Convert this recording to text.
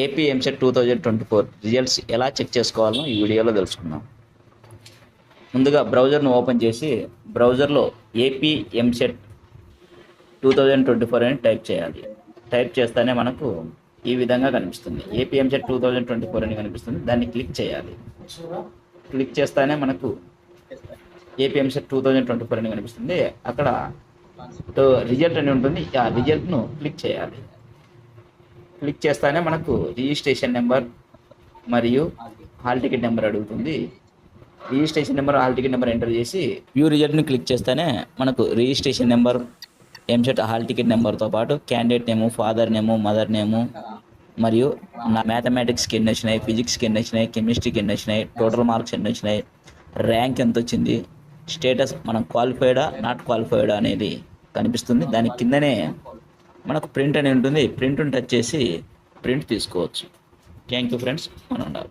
AP EAMCET 2024 results ఎలా check చేసుకోవాలో ఈ వీడియోలో తెలుసుకుందాం. ముందుగా బ్రౌజర్ను ఓపెన్ చేసి బ్రౌజర్లో ఏపీ ఎంసెట్ 2024 అని టైప్ చేయాలి. టైప్ చేస్తేనే మనకు ఈ విధంగా కనిపిస్తుంది. ఏపీ ఎంసెట్ 2024 అని కనిపిస్తుంది. దాన్ని క్లిక్ చేయాలి. క్లిక్ చేస్తేనే మనకు ఏపీ ఎంసెట్ 2024 అని కనిపిస్తుంది. అక్కడ రిజల్ట్ అని ఉంటుంది. ఆ రిజల్ట్ను క్లిక్ చేయాలి. క్లిక్ చేస్తేనే మనకు రిజిస్ట్రేషన్ నెంబర్ మరియు హాల్ టికెట్ నెంబర్ అడుగుతుంది. Registration number hall ticket number enter చేసి వ్యూ రిజల్ట్ని క్లిక్ చేస్తేనే మనకు registration number, EAMCET hall ticket నెంబర్తో పాటు క్యాండిడేట్ నేము, ఫాదర్ నేము, మదర్ నేము మరియు నా మ్యాథమెటిక్స్కి ఎన్ని వచ్చినాయి, ఫిజిక్స్కి ఎన్ని వచ్చినాయి, కెమిస్ట్రీకి ఎన్ని వచ్చినాయి, టోటల్ మార్క్స్ ఎన్ని వచ్చినాయి, ర్యాంక్ ఎంత వచ్చింది, స్టేటస్ మనం క్వాలిఫైడా నాట్ క్వాలిఫైడా అనేది కనిపిస్తుంది. దాని కిందనే మనకు ప్రింట్ అని ఉంటుంది. ప్రింట్ని టచ్ చేసి ప్రింట్ తీసుకోవచ్చు. Thank you friends. మనం ఉండాలి.